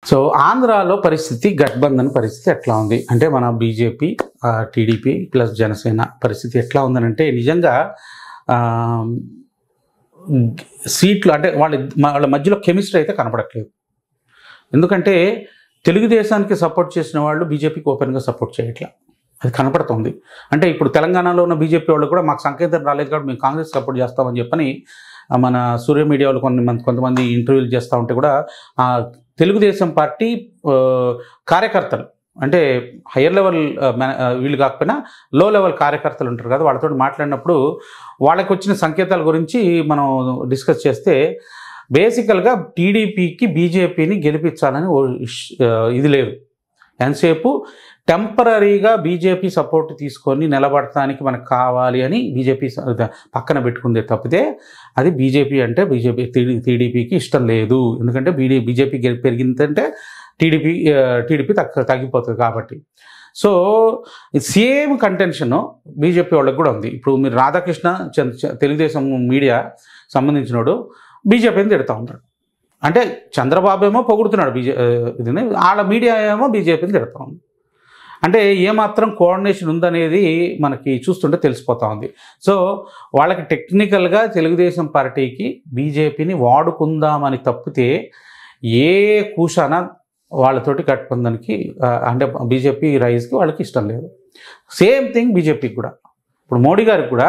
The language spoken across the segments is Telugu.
సో ఆంధ్రాలో పరిస్థితి గఠబంధన్ పరిస్థితి ఎట్లా ఉంది అంటే మన బీజేపీ టీడీపీ ప్లస్ జనసేన పరిస్థితి ఎట్లా ఉందనంటే నిజంగా సీట్లు అంటే వాళ్ళ మధ్యలో కెమిస్ట్రీ అయితే కనపడట్లేదు. ఎందుకంటే తెలుగుదేశానికి సపోర్ట్ చేసిన వాళ్ళు బీజేపీకి ఓపెన్గా సపోర్ట్ చేయట్లా, అది కనపడుతుంది. అంటే ఇప్పుడు తెలంగాణలో ఉన్న బీజేపీ వాళ్ళు కూడా మాకు సంకేతం రాలేదు కాబట్టి మేము కాంగ్రెస్ సపోర్ట్ చేస్తామని చెప్పని మన సూర్య మీడియాలో కొంతమంది ఇంటర్వ్యూలు చేస్తూ ఉంటే కూడా తెలుగుదేశం పార్టీ కార్యకర్తలు అంటే హయ్యర్ లెవెల్ వీళ్ళు కాకపోయినా లో లెవెల్ కార్యకర్తలు ఉంటారు కదా, వాళ్ళతో మాట్లాడినప్పుడు వాళ్ళకి వచ్చిన సంకేతాల గురించి మనం డిస్కస్ చేస్తే బేసికల్గా టీడీపీకి బీజేపీని గెలిపించాలని ఇది లేదు. ఎంతసేపు టెంపరీగా బీజేపీ సపోర్ట్ తీసుకొని నిలబడటానికి మనకు కావాలి అని బీజేపీ పక్కన పెట్టుకుందే తప్పితే అది బీజేపీ అంటే టీడీపీకి ఇష్టం లేదు. ఎందుకంటే బీజేపీ పెరిగిందంటే టీడీపీ తగ్గిపోతుంది కాబట్టి. సో సేమ్ కంటెన్షన్ బీజేపీ వాళ్ళకి కూడా ఉంది. ఇప్పుడు మీరు రాధాకృష్ణ తెలుగుదేశం మీడియా సంబంధించినోడు బీజేపీని తిడుతూ ఉంటాడు. అంటే చంద్రబాబు ఏమో పొగుడుతున్నాడు ఇదిని, వాళ్ళ మీడియా ఏమో బీజేపీని తిడుతూ ఉంది. అంటే ఏమాత్రం కోఆర్డినేషన్ ఉందనేది మనకి చూస్తుంటే తెలిసిపోతూ ఉంది. సో వాళ్ళకి టెక్నికల్గా తెలుగుదేశం పార్టీకి బీజేపీని వాడుకుందామని తప్పితే ఏ కూషాన వాళ్ళతోటి గఠబంధన్కి అంటే బీజేపీ రైజ్కి వాళ్ళకి ఇష్టం లేదు. సేమ్ థింగ్ బీజేపీకి కూడా. ఇప్పుడు మోడీ గారికి కూడా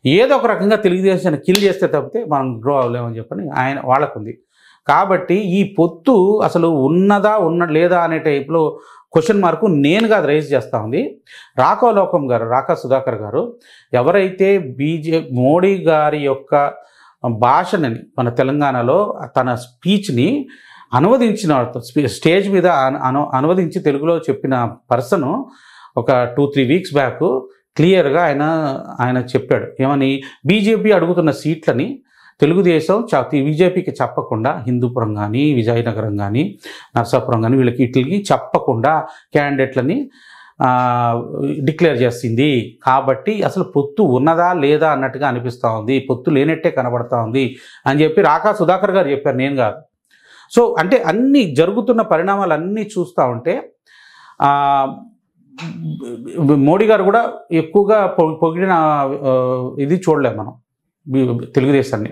ఏదో ఒక రకంగా తెలుగుదేశాన్ని కిల్ చేస్తే తప్పితే మనం గ్రో అవ్వలేమని చెప్పని వాళ్ళకుంది. కాబట్టి ఈ పొత్తు అసలు ఉన్నదా లేదా అనే టైప్లో క్వశ్చన్ మార్కు నేనుగా అది రైజ్ చేస్తూ ఉంది. రాకా సుధాకర్ గారు ఎవరైతే మోడీ గారి యొక్క భాషని మన తెలంగాణలో తన స్పీచ్ని అనువదించిన స్టేజ్ మీద అనువదించి తెలుగులో చెప్పిన పర్సన్ ఒక 2-3 వీక్స్ బ్యాక్ క్లియర్గా ఆయన చెప్పాడు. ఏమని, బీజేపీ అడుగుతున్న సీట్లని తెలుగుదేశం బీజేపీకి చెప్పకుండా హిందూపురం కానీ విజయనగరం కానీ నరసాపురం కానీ వీటికి చెప్పకుండా క్యాండిడేట్లని డిక్లేర్ చేసింది. కాబట్టి అసలు పొత్తు ఉన్నదా లేదా అన్నట్టుగా అనిపిస్తూ ఉంది, పొత్తు లేనట్టే కనబడతా ఉంది అని చెప్పి రాకా సుధాకర్ గారు చెప్పారు, నేను కాదు. సో అంటే అన్ని జరుగుతున్న పరిణామాలు అన్నీ చూస్తూ ఉంటే మోడీ గారు కూడా ఎక్కువగా పొగిడిన ఇది చూడలేము మనం తెలుగుదేశాన్ని.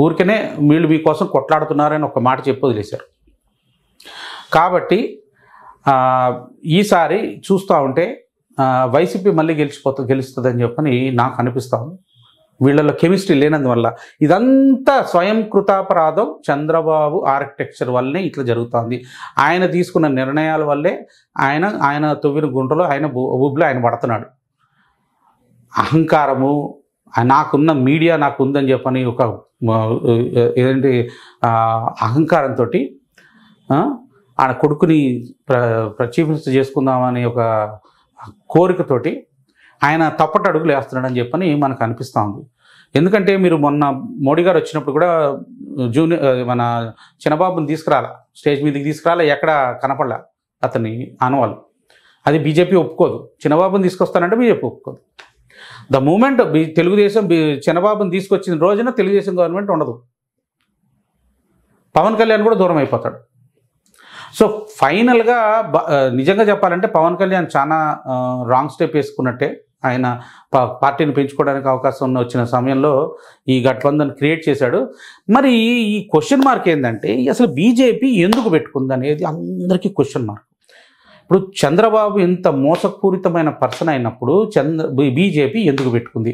ఊరికనే వీళ్ళు మీకోసం కొట్లాడుతున్నారని ఒక మాట చెప్పి వదిలేశారు. కాబట్టి ఈసారి చూస్తూ ఉంటే వైసీపీ మళ్ళీ గెలుస్తుందని చెప్పని నాకు అనిపిస్తాను. వీళ్ళలో కెమిస్ట్రీ లేనందువల్ల ఇదంతా స్వయం కృతాపరాధం చంద్రబాబు ఆర్కిటెక్చర్ వల్లనే ఇట్లా జరుగుతుంది. ఆయన తీసుకున్న నిర్ణయాల వల్లే ఆయన తవ్విన గుంటలో ఊబిలో ఆయన పడుతున్నాడు. అహంకారము, నాకున్న మీడియా నాకు ఉందని చెప్పని ఒక ఏదంటే అహంకారంతో ఆయన కొడుకుని చీఫ్ మినిస్టర్ చేసుకుందామని ఒక కోరికతోటి ఆయన తప్పట అడుగులు వేస్తున్నాడని చెప్పని మనకు అనిపిస్తూ ఉంది. ఎందుకంటే మీరు మొన్న మోడీ గారు వచ్చినప్పుడు కూడా మన చిన్నబాబుని స్టేజ్ మీదకి తీసుకురాలా, ఎక్కడ కనపడలే అతన్ని ఆనవాళ్ళు. అది బీజేపీ ఒప్పుకోదు. చిన్నబాబుని తీసుకొస్తానంటే బీజేపీ ఒప్పుకోదు. ద మూమెంట్ తెలుగుదేశం చిన్నబాబుని తీసుకొచ్చిన రోజున తెలుగుదేశం గవర్నమెంట్ ఉండదు. పవన్ కళ్యాణ్ కూడా దూరం అయిపోతాడు. సో ఫైనల్గా నిజంగా చెప్పాలంటే పవన్ కళ్యాణ్ చాలా రాంగ్ స్టెప్ వేసుకున్నట్టే. ఆయన పార్టీని పెంచుకోవడానికి అవకాశం వచ్చిన సమయంలో ఈ గఠబంధన్ క్రియేట్ చేశాడు. మరి ఈ క్వశ్చన్ మార్క్ ఏంటంటే అసలు బీజేపీ ఎందుకు పెట్టుకుంది అనేది అందరికీ క్వశ్చన్ మార్క్. ఇప్పుడు చంద్రబాబు ఇంత మోసపూరితమైన పర్సన్ అయినప్పుడు బీజేపీ ఎందుకు పెట్టుకుంది?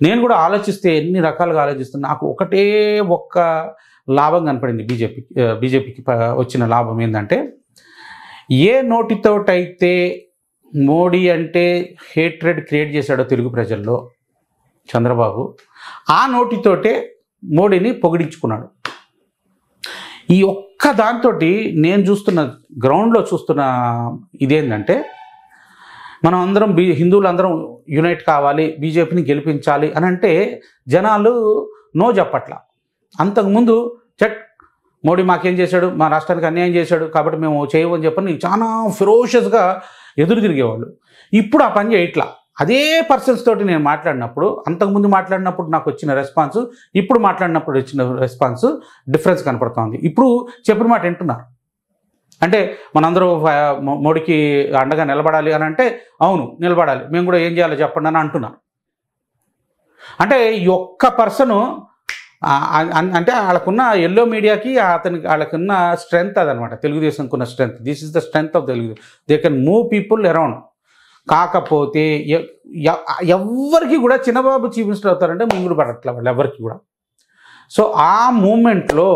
నేను కూడా ఆలోచిస్తే ఎన్ని రకాలుగా ఆలోచిస్తున్నా నాకు ఒక్క లాభం కనపడింది. బీజేపీకి వచ్చిన లాభం ఏంటంటే, ఏ నోటితోటైతే మోడీ అంటే హేట్రెడ్ క్రియేట్ చేశాడో తెలుగు ప్రజల్లో చంద్రబాబు, ఆ నోటితోటే మోడీని పొగిడించుకున్నాడు. ఈ ఒక్క దాంతో నేను చూస్తున్న గ్రౌండ్లో చూస్తున్న ఇదేంటంటే, మనం అందరం హిందువులందరం యునైట్ కావాలి, బీజేపీని గెలిపించాలి అని అంటే జనాలు నో చెప్పట్లా. అంతకుముందు మోడీ మాకేం చేశాడు, మా రాష్ట్రానికి అన్యాయం చేశాడు కాబట్టి మేము చేయమని చెప్పని చాలా ఫెరోషియస్గా ఎదురు తిరిగేవాళ్ళు. ఇప్పుడు ఆ పని చేయట్లా. అదే పర్సన్స్ తోటి నేను మాట్లాడినప్పుడు, అంతకుముందు మాట్లాడినప్పుడు నాకు వచ్చిన రెస్పాన్స్, ఇప్పుడు మాట్లాడినప్పుడు వచ్చిన రెస్పాన్స్ డిఫరెన్స్ కనపడుతుంది. ఇప్పుడు చెప్పిన మాట వింటున్నారు. అంటే మనందరూ మోడీకి అండగా నిలబడాలి అని అంటే అవును నిలబడాలి, మేము కూడా ఏం చేయాలో చెప్పండి అని అంటున్నాను. అంటే ఈ ఒక్క పర్సను అంటే వాళ్ళకున్న ఎల్లో మీడియాకి వాళ్ళకున్న స్ట్రెంగ్త్ అదనమాట, తెలుగుదేశంకి ఉన్న strength. This is the strength of Telugu. They can move people around. కాకపోతే ఎవరికి కూడా చిన్నబాబు చీఫ్ మినిస్టర్ అవుతారంటే మింగుడు పడట్లే వాళ్ళు ఎవరికి కూడా. సో ఆ మూమెంట్లో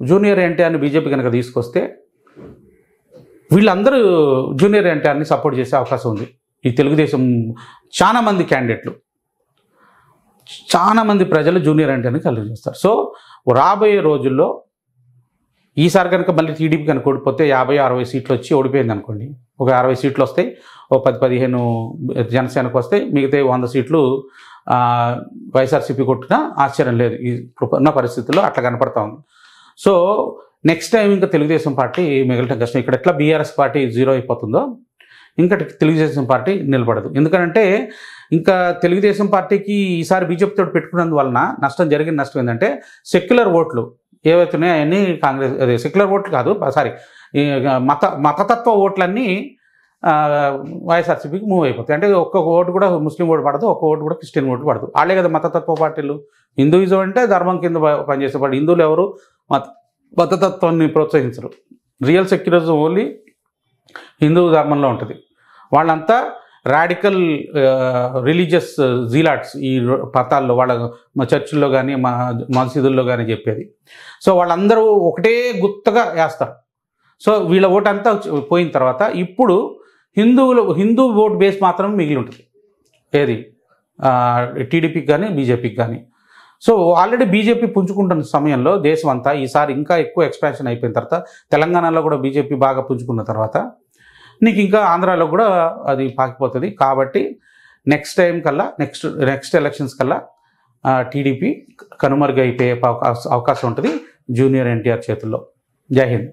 జూనియర్ ఎన్టీఆర్ని బీజేపీ కనుక తీసుకొస్తే వీళ్ళందరూ జూనియర్ ఎన్టీఆర్ని సపోర్ట్ చేసే అవకాశం ఉంది. ఈ తెలుగుదేశం చాలామంది క్యాండిడేట్లు, చాలామంది ప్రజలు జూనియర్ ఎన్టీఆర్ని కలిగి చేస్తారు. సో రాబోయే రోజుల్లో ఈసారి కనుక మళ్ళీ టీడీపీ కనుక ఓడిపోతే 50-60 సీట్లు వచ్చి ఓడిపోయింది అనుకోండి, ఒక 60 సీట్లు వస్తాయి, ఒక 10-15 జనసేనకు వస్తాయి, మిగతా 100 సీట్లు వైఎస్ఆర్సీపీ కొట్టినా ఆశ్చర్యం లేదు. ఇప్పుడు ఉన్న పరిస్థితుల్లో అట్లా కనపడతా ఉంది. సో నెక్స్ట్ టైం ఇంకా తెలుగుదేశం పార్టీ మిగలటం కష్టం. ఇక్కడ ఎట్లా బీఆర్ఎస్ పార్టీ 0 అయిపోతుందో ఇంకా తెలుగుదేశం పార్టీ నిలబడదు. ఎందుకంటే ఇంకా తెలుగుదేశం పార్టీకి ఈసారి బీజేపీతో పెట్టుకున్నందువలన జరిగిన నష్టం ఏంటంటే సెక్యులర్ ఓట్లు ఏవైతే ఉన్నాయో అవన్నీ కాంగ్రెస్, అదే సెక్యులర్ ఓట్లు కాదు సారీ, మతతత్వ ఓట్లన్నీ వైఎస్ఆర్సీపీకి మూవ్ అయిపోతాయి. అంటే ఒక్కొక్క ఓటు కూడా ముస్లిం ఓటు పడదు, ఒక్క ఓటు కూడా క్రిస్టియన్ ఓటు పడదు. వాళ్ళే కదా మతతత్వ పార్టీలు. హిందూయిజం అంటే ధర్మం కింద పనిచేసే పార్టీ. హిందువులు ఎవరు మతతత్వాన్ని ప్రోత్సహించరు. రియల్ సెక్యులరిజం ఓన్లీ హిందూ ధర్మంలో ఉంటుంది. వాళ్ళంతా రాడికల్ రిలీజియస్ జీలాట్స్ ఈ మతాల్లో, వాళ్ళ మా చర్చిల్లో కానీ మా మసీదుల్లో కానీ చెప్పేది. సో వాళ్ళందరూ ఒకటే గుత్తగా వేస్తారు. సో వీళ్ళ ఓటు అంతా పోయిన తర్వాత ఇప్పుడు హిందూ ఓట్ బేస్ మాత్రం మిగిలి ఉంటుంది, ఏది టీడీపీకి కానీ బీజేపీకి కానీ. సో ఆల్రెడీ బీజేపీ పుంజుకుంటున్న సమయంలో దేశం అంతా ఈసారి ఇంకా ఎక్కువ ఎక్స్పాన్షన్ అయిపోయిన తర్వాత, తెలంగాణలో కూడా బీజేపీ బాగా పుంజుకున్న తర్వాత నీకు ఇంకా ఆంధ్రాలో కూడా అది పాకిపోతుంది. కాబట్టి నెక్స్ట్ టైం కల్లా నెక్స్ట్ ఎలక్షన్స్ కల్లా టీడీపీ కనుమరుగైపోయే అవకాశం ఉంటుంది జూనియర్ ఎన్టీఆర్ చేతుల్లో. జై హింద్.